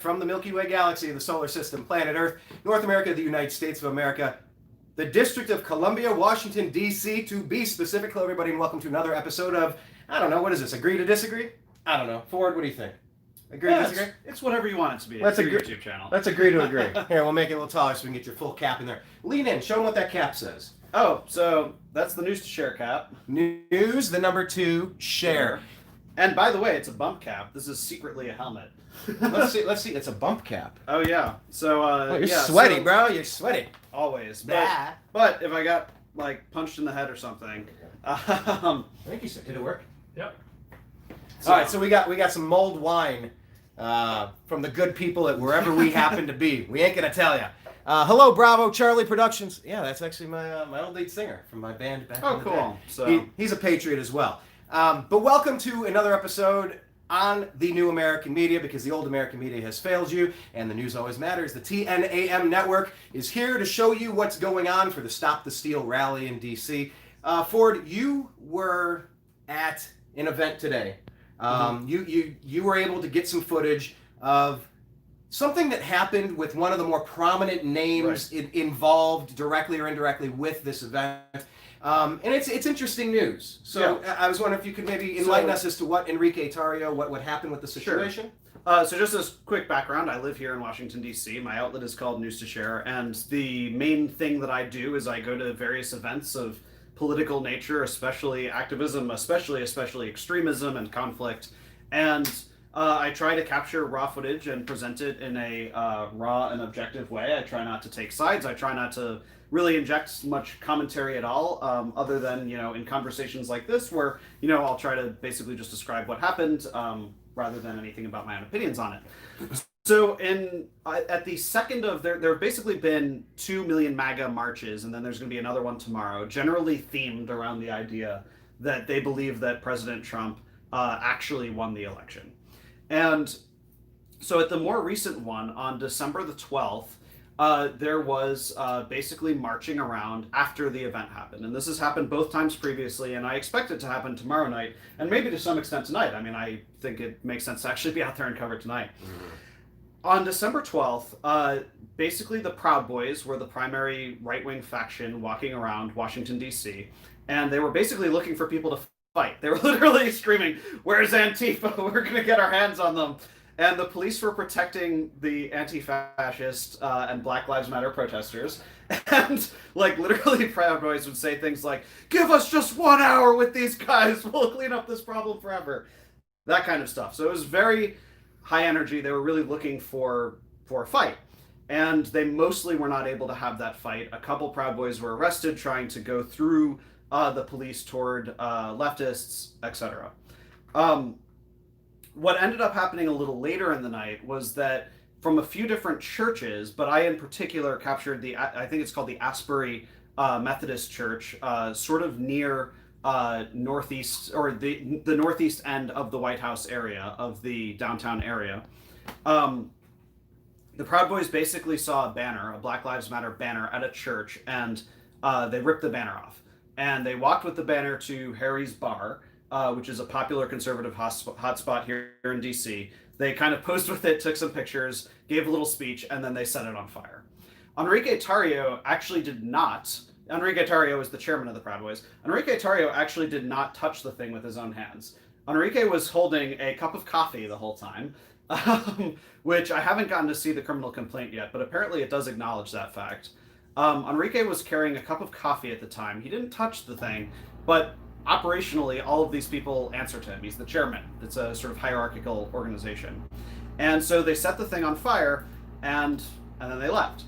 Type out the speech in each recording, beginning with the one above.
from the Milky Way galaxy, the solar system, planet Earth, North America, the United States of America, the District of Columbia, Washington, D.C., to be specific. Hello, everybody, and welcome to another episode of, I don't know, what is this, Agree to Disagree? I don't know. Ford, what do you think? Agree to disagree? It's whatever you want it to be. Let's It's your agree. YouTube channel. Let's agree to agree. Here, we'll make it a little taller so we can get your full cap in there. Lean in. Show them what that cap says. Oh, so that's the news to share cap. News, the number 2, share. And by the way, it's a bump cap. This is secretly a helmet. Let's see. It's a bump cap. Oh yeah. So You're yeah, sweaty, so, bro. You're sweaty. Always. Blah. But if I got like punched in the head or something, I think you said, did it work? Yep. All right, so we got some mulled wine from the good people at wherever we happen to be. We ain't gonna tell you. Hello, Bravo Charlie Productions. Yeah, that's actually my old lead singer from my band back in the cool. day. So He's a patriot as well. But welcome to another episode on the new American media, because the old American media has failed you, and the news always matters. The TNAM network is here to show you what's going on for the Stop the Steal rally in D.C. Ford, you were at an event today. You were able to get some footage of something that happened with one of the more prominent names involved directly or indirectly with this event. And it's interesting news. So yeah. I was wondering if you could maybe enlighten us as to what Enrique Tarrio, what happened with the situation. Sure. So just as quick background, I live here in Washington, D.C. My outlet is called News to Share, and the main thing that I do is I go to various events of political nature, especially activism, especially extremism and conflict, and I try to capture raw footage and present it in a raw and objective way. I try not to take sides. I try not to really inject much commentary at all, other than, in conversations like this where, I'll try to basically just describe what happened rather than anything about my own opinions on it. So at the second of, there have basically been 2 million MAGA marches, and then there's going to be another one tomorrow, generally themed around the idea that they believe that President Trump actually won the election. And so at the more recent one, on December the 12th, there was basically marching around after the event happened. And this has happened both times previously, and I expect it to happen tomorrow night, and maybe to some extent tonight. I mean, I think it makes sense to actually be out there and cover it tonight. Mm-hmm. On December 12th, basically the Proud Boys were the primary right-wing faction walking around Washington, D.C., and they were basically looking for people to fight. They were literally screaming, "Where's Antifa? We're going to get our hands on them." And the police were protecting the anti-fascist and Black Lives Matter protesters. And, literally Proud Boys would say things like, "Give us just 1 hour with these guys. We'll clean up this problem forever." That kind of stuff. So it was very high energy. They were really looking for a fight. And they mostly were not able to have that fight. A couple Proud Boys were arrested trying to go through the police toward leftists, etc. What ended up happening a little later in the night was that from a few different churches, but I in particular captured I think it's called the Asbury Methodist Church, sort of near northeast, or the northeast end of the White House area, of the downtown area. The Proud Boys basically saw a banner, a Black Lives Matter banner at a church, and they ripped the banner off. And they walked with the banner to Harry's Bar, which is a popular conservative hotspot here in D.C. They kind of posed with it, took some pictures, gave a little speech, and then they set it on fire. Enrique Tarrio actually did not. Enrique Tarrio is the chairman of the Proud Boys. Enrique Tarrio actually did not touch the thing with his own hands. Enrique was holding a cup of coffee the whole time, which I haven't gotten to see the criminal complaint yet, but apparently it does acknowledge that fact. Enrique was carrying a cup of coffee at the time. He didn't touch the thing, but operationally, all of these people answer to him. He's the chairman. It's a sort of hierarchical organization. And so they set the thing on fire, and then they left.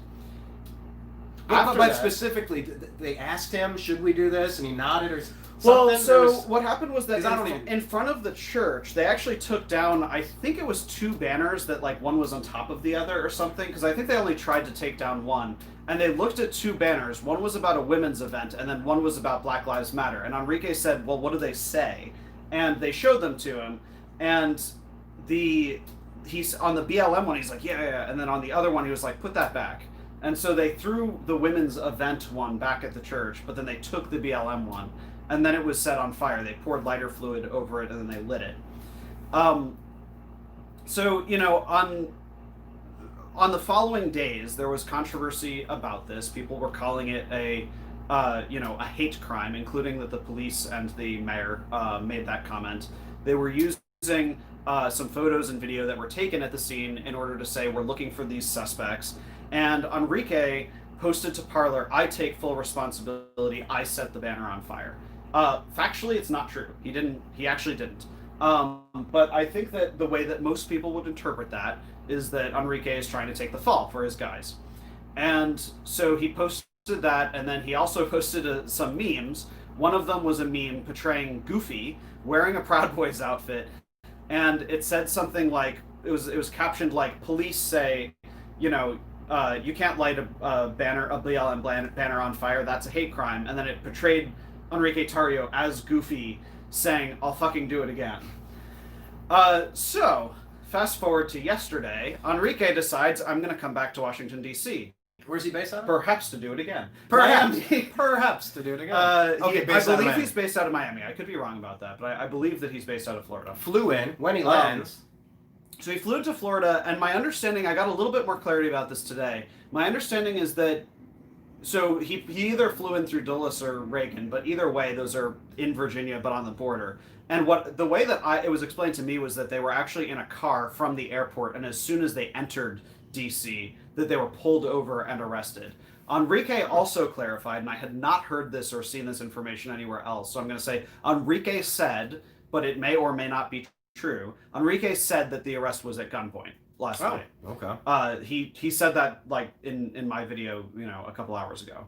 But specifically, they asked him, should we do this? And he nodded or something? Well, so what happened was that in front of the church, they actually took down, I think it was 2 banners that one was on top of the other or something, because I think they only tried to take down one. And they looked at 2 banners. One was about a women's event, and then one was about Black Lives Matter. And Enrique said, "Well, what do they say?" And they showed them to him. And he's on the BLM one, he's like, yeah. And then on the other one, he was like, "Put that back." And so they threw the women's event one back at the church, but then they took the BLM one, and then it was set on fire. They poured lighter fluid over it, and then they lit it. So, on on the following days, there was controversy about this. People were calling it a hate crime, including that the police and the mayor made that comment. They were using some photos and video that were taken at the scene in order to say we're looking for these suspects. And Enrique posted to Parler, "I take full responsibility. I set the banner on fire." Factually, it's not true. He actually didn't. But I think that the way that most people would interpret that is that Enrique is trying to take the fall for his guys. And so he posted that, and then he also posted some memes. One of them was a meme portraying Goofy wearing a Proud Boys outfit, and it said something like, it was captioned like, "Police say, you can't light a BLM banner on fire. That's a hate crime." And then it portrayed Enrique Tarrio as Goofy saying, "I'll fucking do it again." So fast forward to yesterday, Enrique decides, "I'm going to come back to Washington, D.C. Where's he based out of? Perhaps to do it again. Perhaps to do it again. I believe he's based out of Miami. I could be wrong about that, but I believe that he's based out of Florida. Flew in when he lands. So he flew to Florida, and my understanding, I got a little bit more clarity about this today. My understanding is that, so he either flew in through Dulles or Reagan, but either way, those are in Virginia, but on the border. And the way that it was explained to me was that they were actually in a car from the airport, and as soon as they entered DC, that they were pulled over and arrested. Enrique also clarified, and I had not heard this or seen this information anywhere else, so I'm going to say Enrique said, but it may or may not be true, Enrique said that the arrest was at gunpoint last night. Okay. He said that like in my video, a couple hours ago.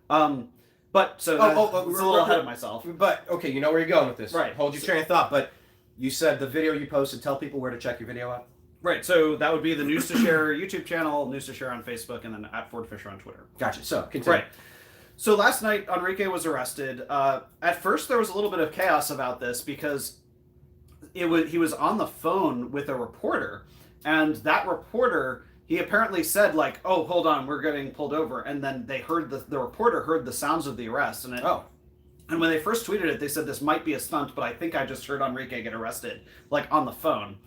But so it's a little ahead of myself. But okay, you know where you're going with this. Right. Hold your train of thought. But you said the video you posted. Tell people where to check your video out. Right. So that would be the News to Share YouTube channel, News to Share on Facebook, and then at Ford Fischer on Twitter. Gotcha. So continue. Right. So last night Enrique was arrested. At first there was a little bit of chaos about this because he was on the phone with a reporter, and that reporter, he apparently said like, "Oh, hold on, we're getting pulled over," and then they heard the reporter heard the sounds of the arrest, and when they first tweeted it, they said this might be a stunt, but I think I just heard Enrique get arrested, like on the phone.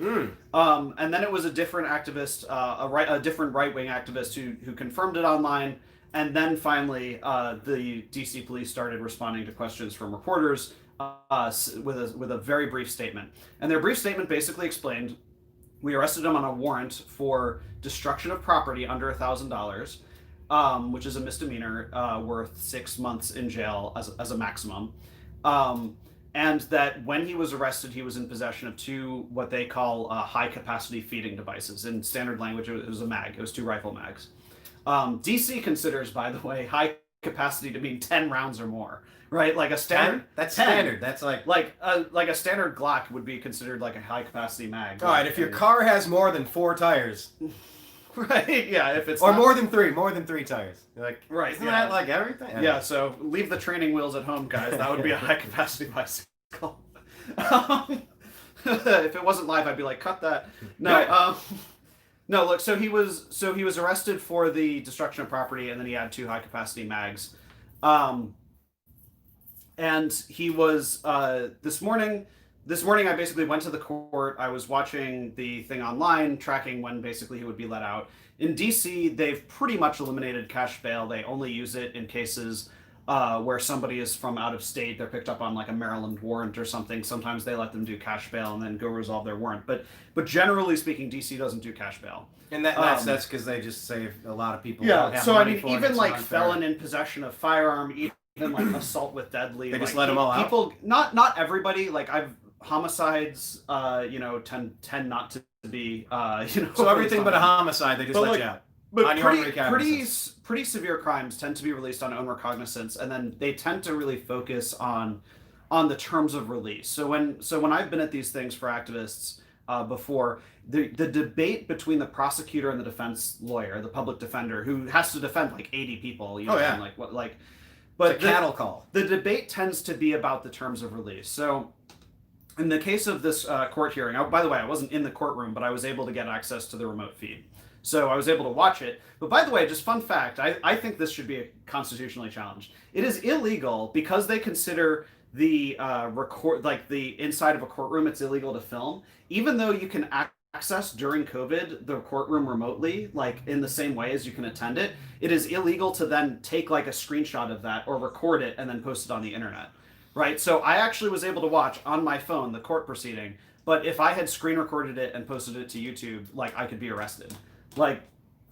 And then it was a different activist, a different right-wing activist who confirmed it online, and then finally the DC police started responding to questions from reporters with a very brief statement. And their brief statement basically explained, "We arrested him on a warrant for destruction of property under $1,000, which is a misdemeanor worth 6 months in jail as a maximum. And that when he was arrested, he was in possession of two what they call high-capacity feeding devices. In standard language, it was a mag. It was 2 rifle mags. DC considers, by the way, high capacity to mean 10 rounds or more. Right, like a standard. 10? That's 10. standard. That's like a standard Glock would be considered like a high capacity mag. All right, if your car has more than 4 tires, right? Yeah, if it's or more than 3 tires. You're like, right? Isn't that like everything? Yeah. So leave the training wheels at home, guys. That would be a high capacity bicycle. If it wasn't live, I'd be like, cut that. No. No. Look. So he was arrested for the destruction of property, and then he had 2 high capacity mags. And he was this morning I basically went to the court. I was watching the thing online, tracking when basically he would be let out. In DC, they've pretty much eliminated cash bail. They only use it in cases where somebody is from out of state. They're picked up on like a Maryland warrant or something. Sometimes they let them do cash bail and then go resolve their warrant. But generally speaking, DC doesn't do cash bail. And that's because they just save a lot of people. Yeah. Don't have So money I mean, for it, even it's like unfair. felon in possession of firearm, even like assault with deadly. They just let them all out? People, not everybody. Like homicides, tend not to be, So everything but a homicide, they just let you out. But pretty severe crimes tend to be released on own recognizance, and then they tend to really focus on the terms of release. So when I've been at these things for activists before, the debate between the prosecutor and the defense lawyer, the public defender, who has to defend like 80 people, and like what like. But it's a cattle call. The debate tends to be about the terms of release. So in the case of this court hearing, by the way, I wasn't in the courtroom, but I was able to get access to the remote feed. So I was able to watch it. But by the way, just fun fact, I think this should be constitutionally challenged. It is illegal because they consider the the inside of a courtroom, it's illegal to film, even though you can access during COVID the courtroom remotely, like in the same way as you can attend it, it is illegal to then take like a screenshot of that or record it and then post it on the internet, right? So I actually was able to watch on my phone the court proceeding, but if I had screen recorded it and posted it to YouTube, like I could be arrested. Like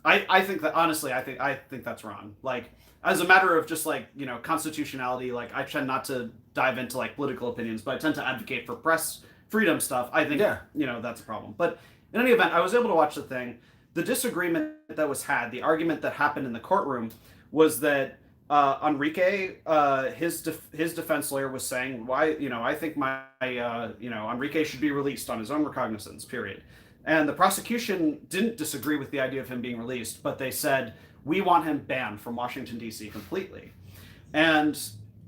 I think that honestly, I think that's wrong. Like as a matter of just like, you know, constitutionality, like I tend not to dive into like political opinions, but I tend to advocate for press freedom stuff. I think, you know, that's a problem. But in any event, I was able to watch the thing. The disagreement that was had, the argument that happened in the courtroom was that Enrique, his defense lawyer was saying, why, you know, I think you know, Enrique should be released on his own recognizance, period. And the prosecution didn't disagree with the idea of him being released, but they said, we want him banned from Washington, D.C. completely. And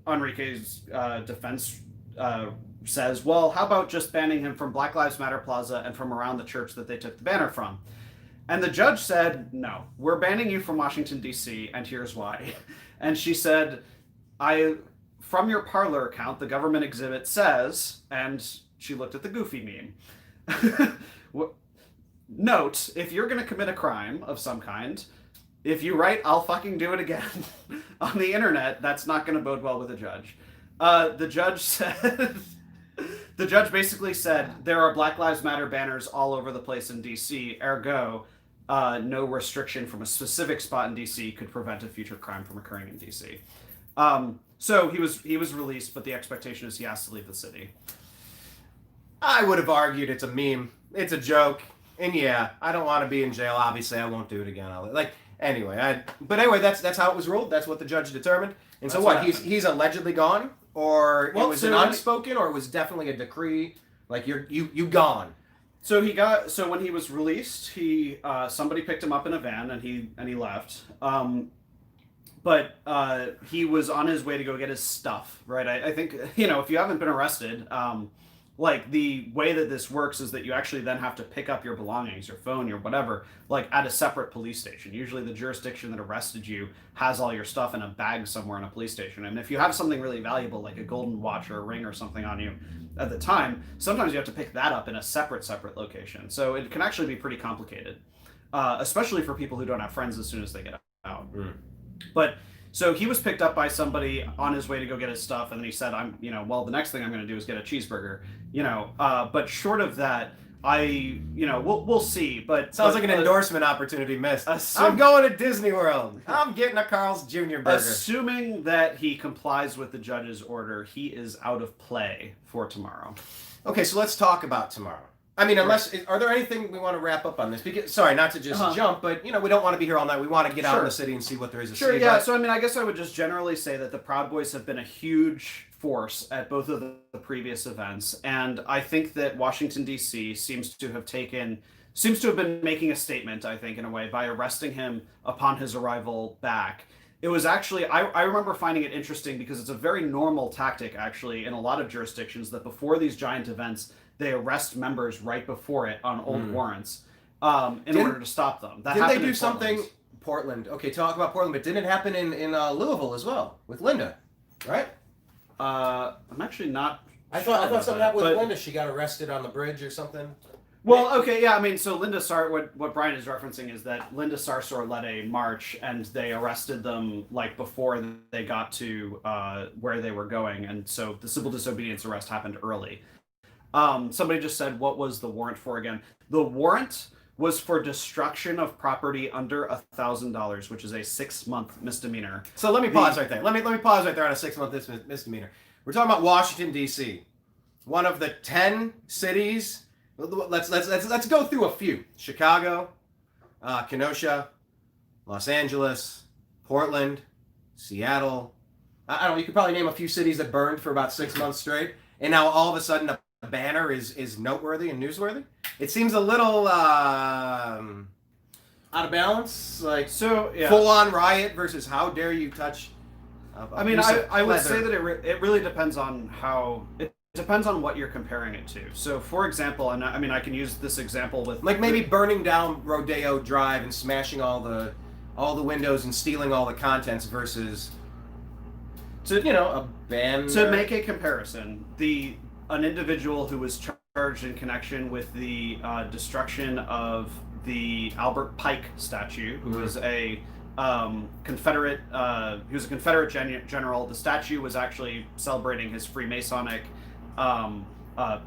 Enrique's defense says, well, how about just banning him from Black Lives Matter Plaza and from around the church that they took the banner from? And the judge said, no, we're banning you from Washington, D.C., and here's why. And she said, from your Parler account, the government exhibit says, and she looked at the Goofy meme. Note, if you're going to commit a crime of some kind, if you write, I'll fucking do it again on the internet, that's not going to bode well with a judge. The judge said, the judge basically said, there are Black Lives Matter banners all over the place in D.C., ergo, no restriction from a specific spot in D.C. could prevent a future crime from occurring in D.C. So he was released, but the expectation is he has to leave the city. I would have argued it's a meme. It's a joke. And yeah, I don't want to be in jail. Obviously, I won't do it again. But anyway, that's how it was ruled. That's what the judge determined. And so what? He's allegedly gone, or it was an unspoken, or it was definitely a decree. Like you gone. So when he was released, somebody picked him up in a van and he left. But he was on his way to go get his stuff. Right. I think, you know, if you haven't been arrested, like the way that this works is that you actually then have to pick up your belongings, your phone, your whatever, like at a separate police station. Usually the jurisdiction that arrested you has all your stuff in a bag somewhere in a police station. And if you have something really valuable, like a golden watch or a ring or something on you at the time, sometimes you have to pick that up in a separate location. So it can actually be pretty complicated, especially for people who don't have friends as soon as they get out. But so he was picked up by somebody on his way to go get his stuff, and then he said, the next thing I'm going to do is get a cheeseburger, but short of that, we'll see, but... Sounds like an endorsement opportunity missed. I'm going to Disney World. I'm getting a Carl's Jr. burger. Assuming that he complies with the judge's order, he is out of play for tomorrow. Okay, so let's talk about tomorrow. I mean, are there anything we want to wrap up on this? Because, sorry, not to just jump, but, we don't want to be here all night. We want to get out in the city and see what there is to see. Yeah. So, I guess I would just generally say that the Proud Boys have been a huge force at both of the previous events. And I think that Washington, D.C. seems to have been making a statement, I think, in a way, by arresting him upon his arrival back. It was actually, I remember finding it interesting because it's a very normal tactic, actually, in a lot of jurisdictions that before these giant events, they arrest members right before it on old warrants in order to stop them. Didn't they do something? Portland. Okay, talk about Portland, but didn't it happen in Louisville as well with Linda, right? I'm actually not. I thought something happened with Linda. She got arrested on the bridge or something. Well, okay, yeah. I mean, so Linda what Brian is referencing is that Linda Sarsour led a march, and they arrested them like before they got to where they were going, and so the civil disobedience arrest happened early. Somebody just said, what was the warrant for again? The warrant was for destruction of property under $1,000, which is a 6-month misdemeanor. So let me pause right there. Let me pause right there on a 6-month misdemeanor. We're talking about Washington, D.C., one of the 10 cities. Let's go through a few. Chicago, Kenosha, Los Angeles, Portland, Seattle. I don't know, you could probably name a few cities that burned for about 6 months straight. And now all of a sudden a banner is noteworthy and newsworthy. It seems a little out of balance. Like, so, yeah. Full-on riot versus how dare you touch I would say that it really depends on how... It depends on what you're comparing it to. So, for example, and I can use this example with... Like maybe burning down Rodeo Drive and smashing all the windows and stealing all the contents versus... a ban... To make a comparison, an individual who was charged in connection with the destruction of the Albert Pike statue, who was a Confederate. He was a Confederate general. The statue was actually celebrating his Freemasonic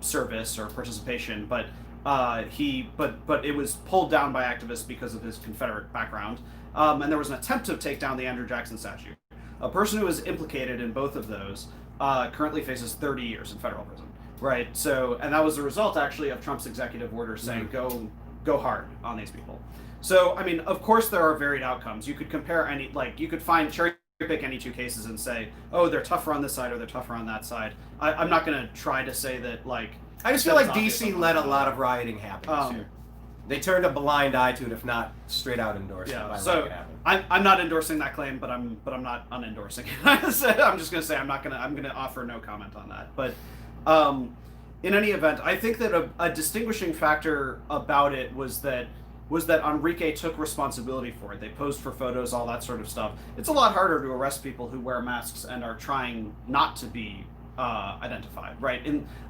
service or participation, but it was pulled down by activists because of his Confederate background. And there was an attempt to take down the Andrew Jackson statue. A person who was implicated in both of those currently faces 30 years in federal prison. Right. So, and that was the result actually of Trump's executive order saying go hard on these people. So, I mean, of course there are varied outcomes. You could compare you could cherry pick any two cases and say, oh, they're tougher on this side or they're tougher on that side. I'm not going to try to say that I just feel like DC let a lot of rioting happen this year. They turned a blind eye to it, if not straight out endorsed it. Yeah, so I'm not endorsing that claim, but I'm not unendorsing it. I'm just going to say I'm going to offer no comment on that. But in any event, I think that a distinguishing factor about it was that Enrique took responsibility for it. They posed for photos, all that sort of stuff. It's a lot harder to arrest people who wear masks and are trying not to be identified, right?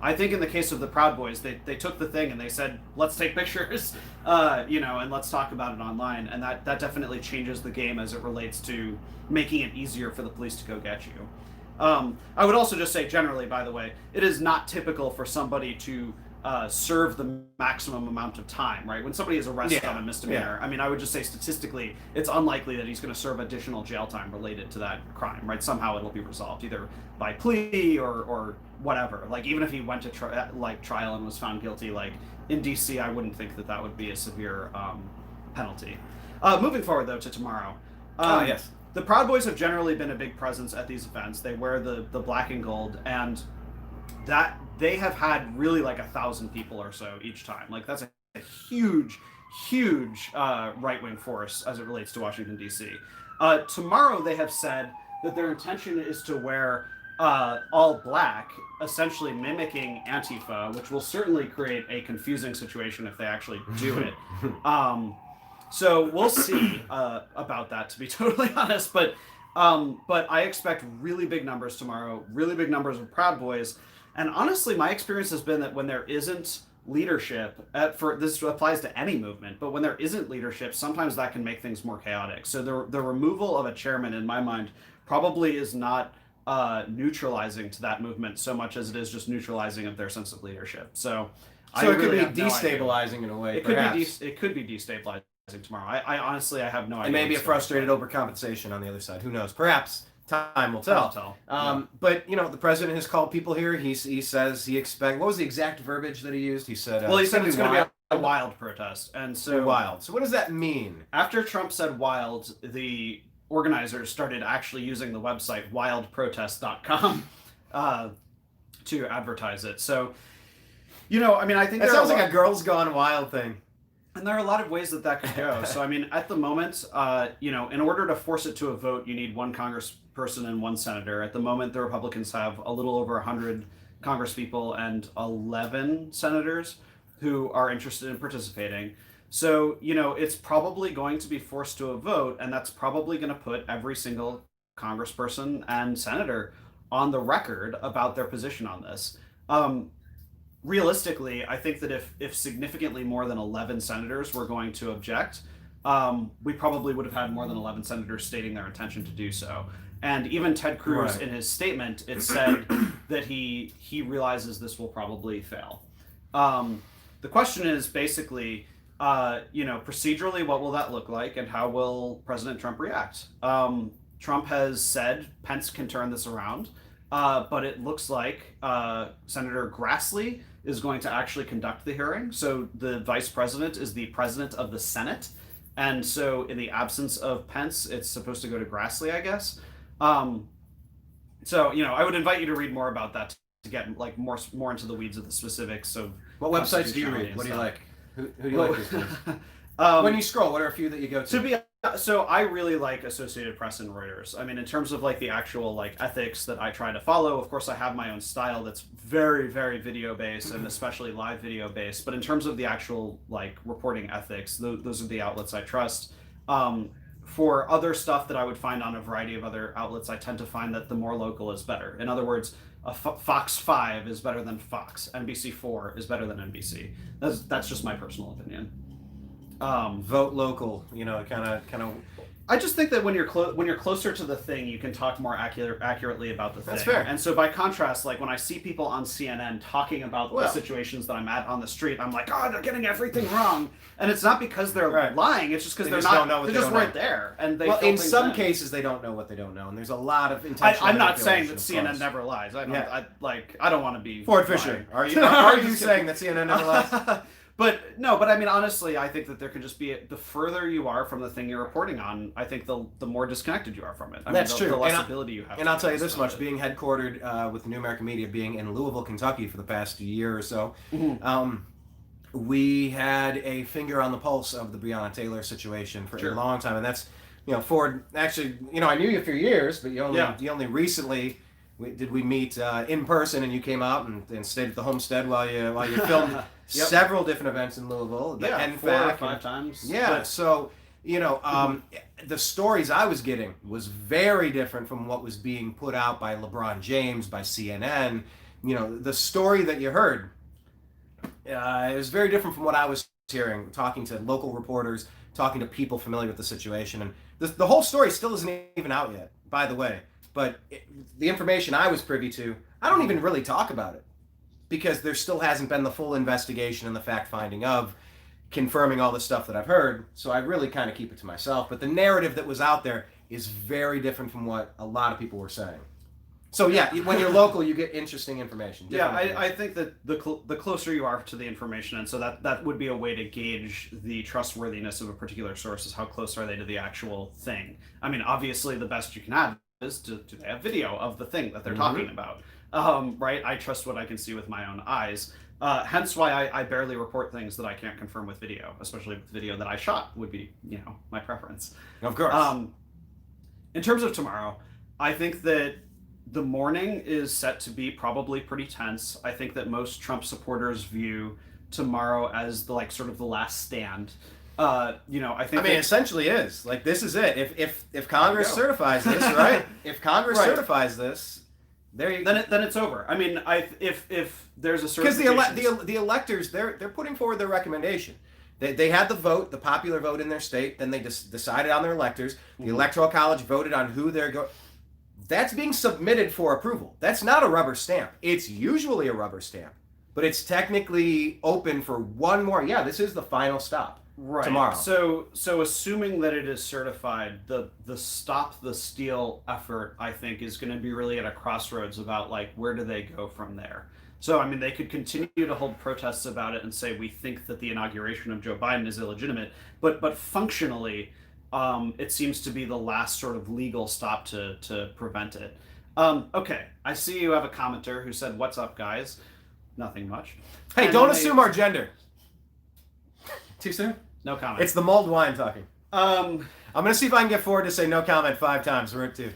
I think in the case of the Proud Boys, they took the thing and they said, let's take pictures, and let's talk about it online. And that definitely changes the game as it relates to making it easier for the police to go get you. I would also just say generally, by the way, it is not typical for somebody to serve the maximum amount of time, right? When somebody is arrested on a misdemeanor, I mean, I would just say statistically, it's unlikely that he's going to serve additional jail time related to that crime, right? Somehow it'll be resolved, either by plea or whatever. Like, even if he went to trial and was found guilty, like in DC, I wouldn't think that would be a severe penalty. Moving forward, though, to tomorrow. Yes. The Proud Boys have generally been a big presence at these events. They wear the black and gold, and that they have had really like 1,000 people or so each time. Like, that's a huge right-wing force as it relates to Washington, D.C. Tomorrow they have said that their intention is to wear all black, essentially mimicking Antifa, which will certainly create a confusing situation if they actually do it. So we'll see about that, to be totally honest. But I expect really big numbers tomorrow, really big numbers of Proud Boys. And honestly, my experience has been that when there isn't leadership, this applies to any movement, but when there isn't leadership, sometimes that can make things more chaotic. So the removal of a chairman, in my mind, probably is not neutralizing to that movement so much as it is just neutralizing of their sense of leadership. So it could be destabilizing in a way. It could be destabilizing tomorrow. I honestly have no idea. And maybe a frustrated overcompensation on the other side. Who knows? Perhaps. Time will tell. But the president has called people here. He says he expects. What was the exact verbiage that he used? He said. He said it's going to be a wild protest, and so wild. So what does that mean? After Trump said wild, the organizers started actually using the website wildprotest.com to advertise it. So, I think that sounds like a Girls Gone Wild thing. And there are a lot of ways that could go. So, I mean, at the moment, in order to force it to a vote, you need one congressperson and one senator. At the moment, the Republicans have a little over 100 congresspeople and 11 senators who are interested in participating. So, it's probably going to be forced to a vote, and that's probably going to put every single congressperson and senator on the record about their position on this. Realistically, I think that if significantly more than 11 senators were going to object, we probably would have had more than 11 senators stating their intention to do so. And even Ted Cruz, in his statement, it said that he realizes this will probably fail. The question is basically, procedurally, what will that look like, and how will President Trump react? Trump has said Pence can turn this around, but it looks like Senator Grassley is going to actually conduct the hearing. So the vice president is the president of the Senate. And so in the absence of Pence, it's supposed to go to Grassley, I guess. So, I would invite you to read more about that to get like more into the weeds of the specifics of what websites do you read? What do you like? Who do you like these days? When you scroll, what are a few that you go to? So I really like Associated Press and Reuters. I mean, in terms of like the actual like ethics that I try to follow, of course I have my own style that's very, very video based and especially live video based. But in terms of the actual like reporting ethics, those are the outlets I trust. For other stuff that I would find on a variety of other outlets, I tend to find that the more local is better. In other words, Fox 5 is better than Fox. NBC4 is better than NBC. That's just my personal opinion. Vote local, kind of. I just think that when you're closer to the thing, you can talk more accurately about the thing. That's fair. And so by contrast, like when I see people on CNN talking about the situations that I'm at on the street, I'm like, oh, they're getting everything wrong. And it's not because they're lying. It's just because they're just right there. And in some cases they don't know what they don't know, and there's a lot of intentional. I'm not saying that CNN never lies. I don't want to be Ford Fischer. Are you saying that CNN never lies? But I mean, honestly, I think that there can just be the further you are from the thing you're reporting on, I think the more disconnected you are from it. That's true. The less ability you have. And I'll tell you this much: being headquartered with the New American Media, being in Louisville, Kentucky, for the past year or so, we had a finger on the pulse of the Breonna Taylor situation for a long time, and that's Ford. Actually, I knew you for years, but you only recently. Did we meet in person, and you came out and stayed at the homestead while you filmed several different events in Louisville? The NFAC, 4 or 5 times. Yeah, so the stories I was getting was very different from what was being put out by LeBron James, by CNN. The story that you heard is very different from what I was hearing, talking to local reporters, talking to people familiar with the situation, and the whole story still isn't even out yet, by the way. But the information I was privy to, I don't even really talk about it because there still hasn't been the full investigation and the fact-finding of confirming all the stuff that I've heard. So I really kind of keep it to myself. But the narrative that was out there is very different from what a lot of people were saying. So yeah, when you're local, you get interesting information. I think that the closer you are to the information, and so that would be a way to gauge the trustworthiness of a particular source, is how close are they to the actual thing. I mean, obviously, the best you can have is do they have video of the thing that they're talking about, right? I trust what I can see with my own eyes, hence why I barely report things that I can't confirm with video, especially with video that I shot would be my preference, of course. In terms of tomorrow, I think that the morning is set to be probably pretty tense. I think that most Trump supporters view tomorrow as the sort of the last stand. I think. Essentially is like this is it. If Congress certifies this, right? If Congress certifies this, then it's over. I mean, if there's a certification, because the electors they're putting forward their recommendation. They had the vote, the popular vote in their state. Then they decided on their electors. The Electoral College voted on who they're going. That's being submitted for approval. That's not a rubber stamp. It's usually a rubber stamp, but it's technically open for one more. Yeah, this is the final stop. Right. Tomorrow. So assuming that it is certified, the Stop the Steal effort, I think, is going to be really at a crossroads about where do they go from there. So I mean, they could continue to hold protests about it and say we think that the inauguration of Joe Biden is illegitimate, but functionally, it seems to be the last sort of legal stop to prevent it. Okay, I see you have a commenter who said, "What's up, guys?" Nothing much. Hey, don't assume our gender. Too soon? No comment. It's the mulled wine talking. I'm gonna see if I can get Ford to say no comment 5 times. We're at 2.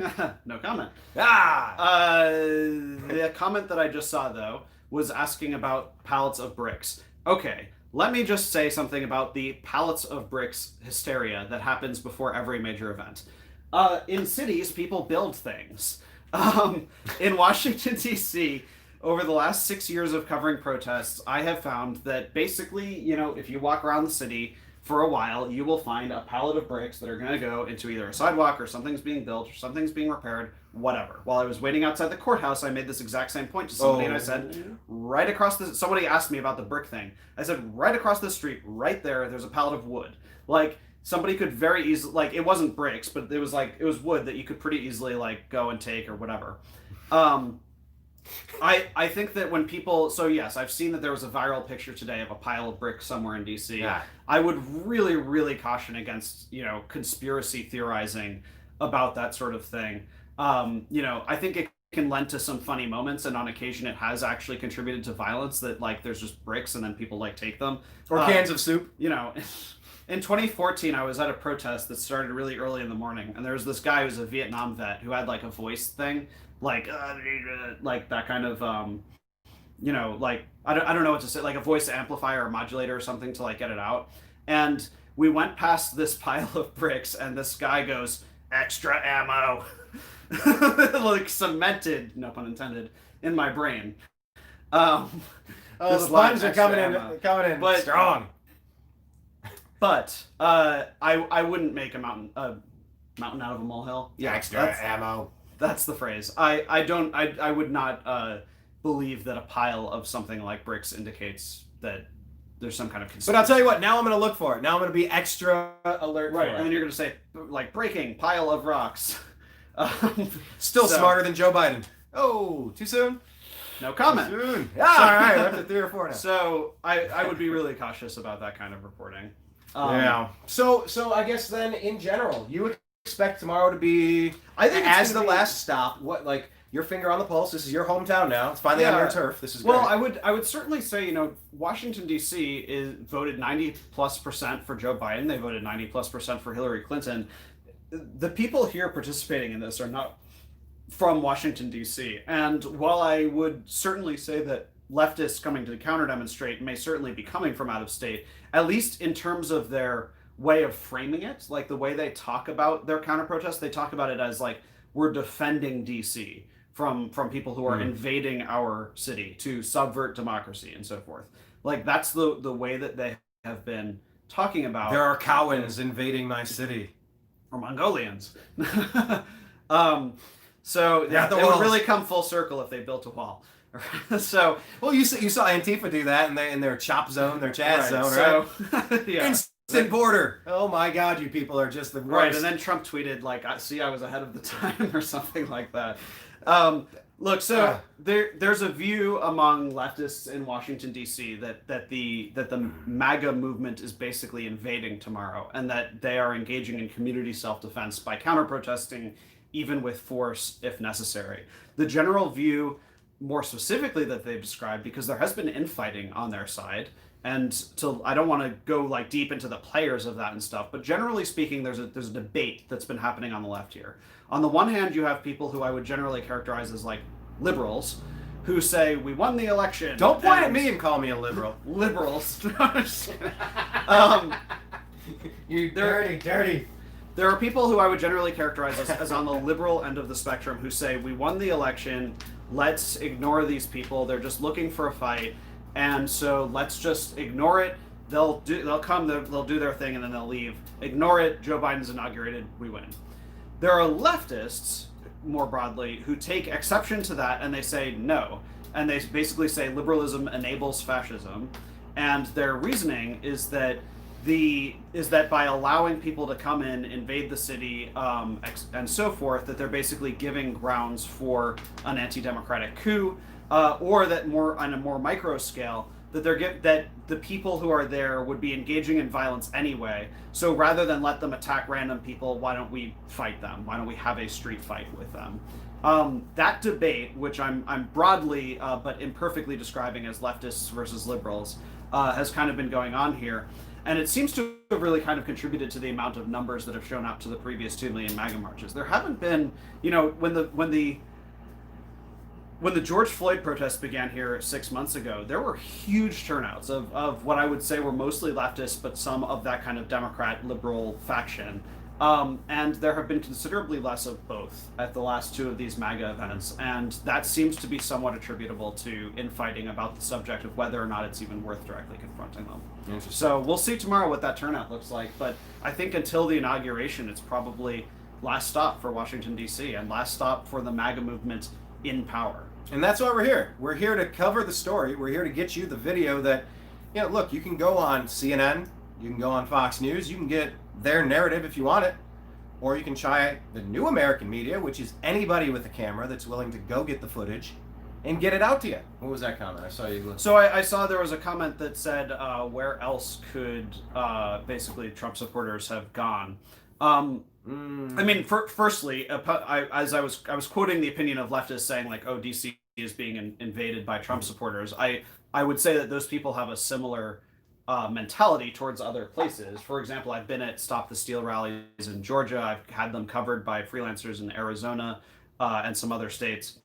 No comment. The The comment that I just saw though was asking about pallets of bricks. Okay, let me just say something about the pallets of bricks hysteria that happens before every major event. In cities, people build things. In Washington, D.C., over the last 6 years of covering protests, I have found that basically, if you walk around the city for a while, you will find a pallet of bricks that are going to go into either a sidewalk or something's being built or something's being repaired, whatever. While I was waiting outside the courthouse, I made this exact same point to somebody, and I said, right across the... Somebody asked me about the brick thing. I said, right across the street, right there's a pallet of wood. Somebody could very easily... it wasn't bricks, but it was wood that you could pretty easily, go and take or whatever. I think that when people... So yes, I've seen that there was a viral picture today of a pile of bricks somewhere in DC. Yeah. I would really, really caution against, conspiracy theorizing about that sort of thing. I think it can lend to some funny moments, and on occasion it has actually contributed to violence that, there's just bricks and then people, take them. Or cans of soup. In 2014, I was at a protest that started really early in the morning, and there was this guy who was a Vietnam vet who had, a voice thing. That kind of I don't know what to say, a voice amplifier or modulator or something to get it out. And we went past this pile of bricks, and this guy goes, "Extra ammo." Cemented, no pun intended, in my brain. Um, Oh, this the line, puns are extra coming ammo. in, coming in But strong. I wouldn't make a mountain out of a molehill. Yeah, Extra ammo. that's the phrase. I would not believe that a pile of something like bricks indicates that there's some kind of conspiracy. But I'll tell you what, now I'm going to look for it. Now I'm going to be extra alert Right, for and it. then you're going to say, like, breaking, pile of rocks. Still so- smarter than Joe Biden. Oh, too soon? No comment. Too soon. Yeah, all right, we're up to 3 or 4 now. So I would be really cautious about that kind of reporting. Yeah. So I guess then, in general, you would expect tomorrow to be, I think it's as gonna the be- last stop, what, like, your finger on the pulse. This is your hometown now. It's finally on Yeah. your turf. This is Well, great. I would certainly say, you know, Washington D.C. is voted 90+% for Joe Biden. They voted 90+% for Hillary Clinton. The people here participating in this are not from Washington D.C. And while I would certainly say that leftists coming to counter demonstrate may certainly be coming from out of state, at least in terms of their way of framing it, like the way they talk about their counter protest, they talk about it as like, we're defending D.C. from people who are invading our city to subvert democracy and so forth. Like that's the way that they have been talking about. There are Cowans invading my city. Or Mongolians. So Yeah, it the would walls. really come full circle if they built a wall. So Well, you saw Antifa do that in their chop zone, their Chaz zone, right? So yeah. Instant border. Oh my God, you people are just the worst. Right, and then Trump tweeted like, "See, I was ahead of the time" or something like that. Look, so there's a view among leftists in Washington D.C. that the MAGA movement is basically invading tomorrow, and that they are engaging in community self-defense by counter-protesting, even with force if necessary. The general view, more specifically, that they've described, because there has been infighting on their side. And so I don't want to go like deep into the players of that and stuff, but generally speaking, there's a debate that's been happening on the left here. On the one hand, you have people who I would generally characterize as like liberals, who say we won the election. Don't point at me and call me a liberal. Liberals. You dirty. There are people who I would generally characterize as on the liberal end of the spectrum who say we won the election. Let's ignore these people. They're just looking for a fight. And so let's just ignore it. They'll come, they'll do their thing, and then they'll leave. Ignore it. Joe Biden's inaugurated. We win. There are leftists, more broadly, who take exception to that, and they say no. And they basically say liberalism enables fascism. And their reasoning is that by allowing people to come in, invade the city, and so forth, that they're basically giving grounds for an anti-democratic coup. Or that on a more micro scale, that the people who are there would be engaging in violence anyway. So rather than let them attack random people, why don't we fight them? Why don't we have a street fight with them? That debate, which I'm broadly but imperfectly describing as leftists versus liberals, has kind of been going on here. And it seems to have really kind of contributed to the amount of numbers that have shown up to the previous 2 million MAGA marches. There haven't been, when the George Floyd protests began here 6 months ago, there were huge turnouts of what I would say were mostly leftists, but some of that kind of Democrat liberal faction. And there have been considerably less of both at the last 2 of these MAGA events, and that seems to be somewhat attributable to infighting about the subject of whether or not it's even worth directly confronting them. So we'll see tomorrow what that turnout looks like, but I think until the inauguration, it's probably last stop for Washington, D.C., and last stop for the MAGA movement in power. And that's why we're here. We're here to cover the story. We're here to get you the video that, look, you can go on CNN, you can go on Fox News, you can get their narrative if you want it, or you can try the new American media, which is anybody with a camera that's willing to go get the footage and get it out to you. What was that comment? I saw you. So I saw there was a comment that said, where else could basically Trump supporters have gone? I mean, firstly, I was quoting the opinion of leftists saying like, "Oh, DC is being invaded by Trump supporters." I would say that those people have a similar mentality towards other places. For example, I've been at Stop the Steal rallies in Georgia. I've had them covered by freelancers in Arizona and some other states.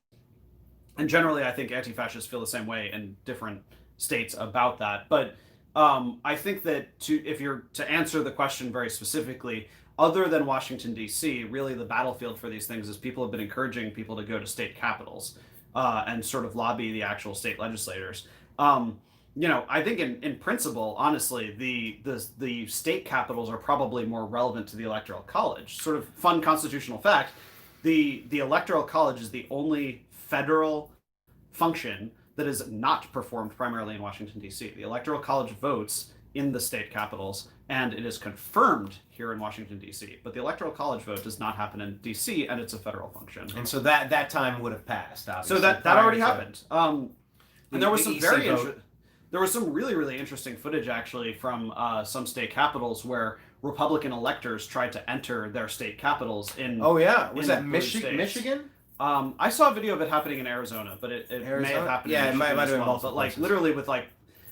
And generally, I think anti-fascists feel the same way in different states about that. But I think that to answer the question very specifically, other than Washington, D.C., really the battlefield for these things is people have been encouraging people to go to state capitals. and sort of lobby the actual state legislators. I think in principle, honestly, the state capitals are probably more relevant to the Electoral College. Sort of fun constitutional fact: the Electoral College is the only federal function that is not performed primarily in Washington, D.C. The Electoral College votes in the state capitals, and it is confirmed here in Washington, D.C. But the Electoral College vote does not happen in D.C., and it's a federal function. And so that time would have passed, obviously. So that already happened. And there was some there was some really, really interesting footage, actually, from some state capitals where Republican electors tried to enter their state capitals in... Oh, yeah. Was that Michigan? I saw a video of it happening in Arizona, but it may have happened in Michigan as well. But, like, literally with, like...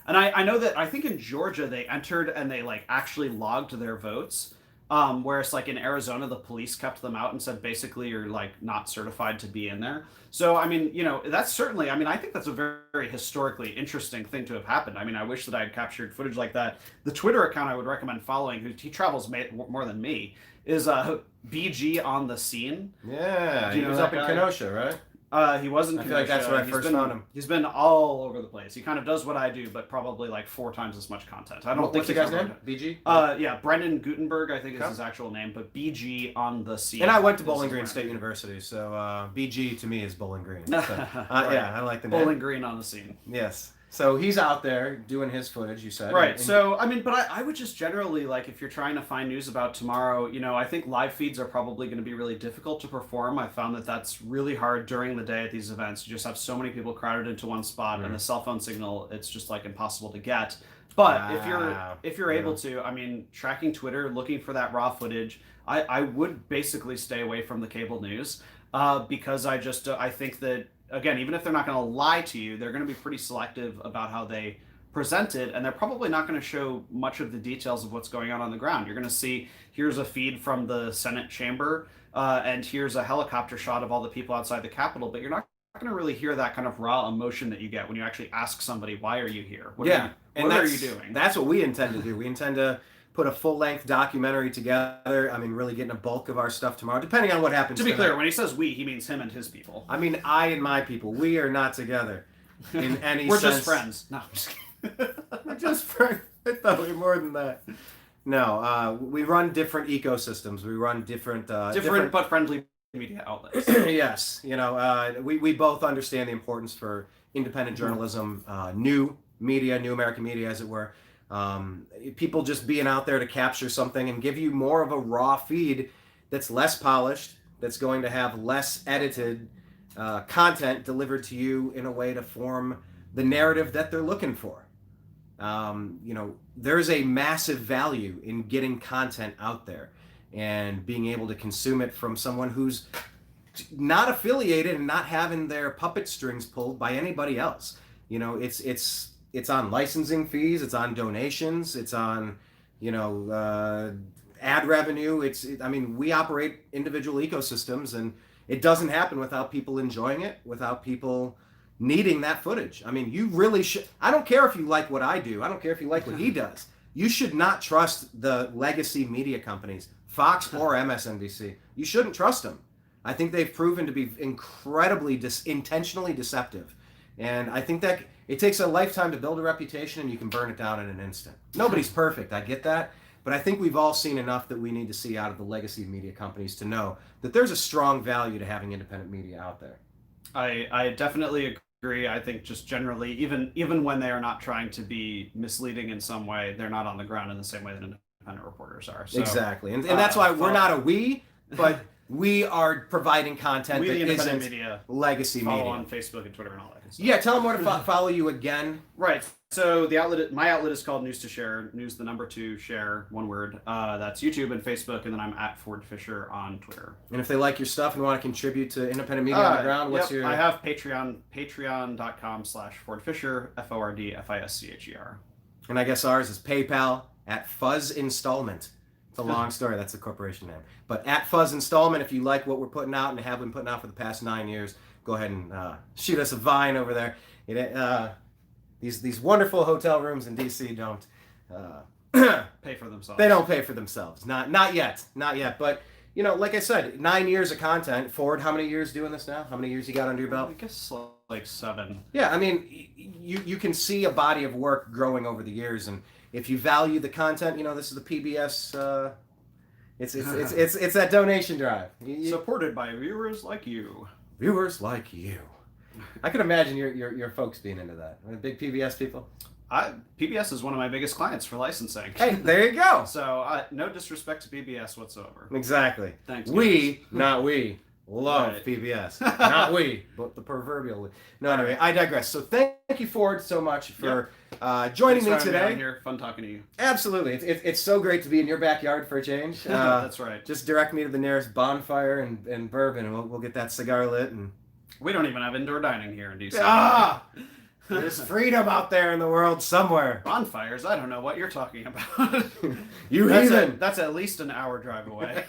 And I know that, I think in Georgia, they entered and they, like, actually logged their votes. Whereas, like, in Arizona, the police kept them out and said, basically, you're, like, not certified to be in there. So, I mean, that's certainly, I think that's a very, very historically interesting thing to have happened. I mean, I wish that I had captured footage like that. The Twitter account I would recommend following, he travels more than me, is BG on the scene. Yeah, he was up in Kenosha, right? He wasn't. I feel like that's where I first found him. He's been all over the place. He kind of does what I do, but probably like 4 times as much content. I don't think. What's the guy's name? BG. Yeah, Brendan Gutenberg, I think is his actual name, but BG on the scene. And I went to Bowling Green State University, so BG to me is Bowling Green. So, right. Yeah, I like the name. Bowling Green on the scene. Yes. So he's out there doing his footage, you said. Right. So, but I would just generally, like, if you're trying to find news about tomorrow, I think live feeds are probably going to be really difficult to perform. I found that that's really hard during the day at these events. You just have so many people crowded into one spot, and the cell phone signal, it's just, like, impossible to get. But if you're able to, tracking Twitter, looking for that raw footage, I would basically stay away from the cable news because I think that, again, even if they're not going to lie to you, they're going to be pretty selective about how they present it, and they're probably not going to show much of the details of what's going on the ground. You're going to see, here's a feed from the Senate chamber, and here's a helicopter shot of all the people outside the Capitol, but you're not going to really hear that kind of raw emotion that you get when you actually ask somebody, why are you here? What are you doing? That's what we intend to do. We intend to put a full-length documentary together. Really getting a bulk of our stuff tomorrow, depending on what happens. To be clear, when he says we, he means him and his people. I and my people. We are not together in any We're sense. Just friends. No, I'm just kidding. We're just friends. I thought we were more than that. No, we run different ecosystems. We run different but friendly media outlets. Yes. We both understand the importance for independent journalism, new media, new American media, as it were. People just being out there to capture something and give you more of a raw feed that's less polished, that's going to have less edited content delivered to you in a way to form the narrative that they're looking for. There's a massive value in getting content out there and being able to consume it from someone who's not affiliated and not having their puppet strings pulled by anybody else. It's on licensing fees, it's on donations, it's on, ad revenue. We operate individual ecosystems, and it doesn't happen without people enjoying it, without people needing that footage. You really should. I don't care if you like what I do. I don't care if you like what he does. You should not trust the legacy media companies, Fox or MSNBC. You shouldn't trust them. I think they've proven to be incredibly intentionally deceptive. And I think that it takes a lifetime to build a reputation, and you can burn it down in an instant. Nobody's perfect, I get that. But I think we've all seen enough that we need to see out of the legacy media companies to know that there's a strong value to having independent media out there. I definitely agree. I think just generally, even when they are not trying to be misleading in some way, they're not on the ground in the same way that independent reporters are. So, exactly. And that's why we're not a we, but we are providing content that isn't media, legacy media. Follow on Facebook and Twitter and all that. Yeah, tell them where to follow you again. Right. So my outlet is called News to Share. News, the number 2, share, one word. That's YouTube and Facebook, and then I'm at Ford Fischer on Twitter. And if they like your stuff and want to contribute to independent media on the ground, what's your? I have patreon.com/Ford Fischer, FORDFISCHER. And I guess ours is PayPal at Fuzz Installment. It's a long story. That's the corporation name. But at Fuzz Installment, if you like what we're putting out and have been putting out for the past 9 years, go ahead and shoot us a vine over there. These wonderful hotel rooms in DC don't pay for themselves. They don't pay for themselves. Not yet. But like I said, 9 years of content. Ford, how many years doing this now? How many years you got under your belt? I guess like 7. Yeah, I mean, you can see a body of work growing over the years, and if you value the content, this is the PBS. It's that donation drive. Supported by viewers like you. Viewers like you. I can imagine your folks being into that. Big PBS people. PBS is one of my biggest clients for licensing. Hey, there you go. So no disrespect to PBS whatsoever. Exactly. Thanks. We, not we, love Right. PBS. Not we, but the proverbial we. No, anyway, I digress. So thank you, Ford, so much for joining me today. Here. Fun talking to you. Absolutely. It's so great to be in your backyard for a change. That's right. Just direct me to the nearest bonfire and bourbon, and we'll get that cigar lit. And We don't even have indoor dining here in DC. There's freedom out there in the world somewhere. Bonfires? I don't know what you're talking about. You heathen. That's at least an hour drive away.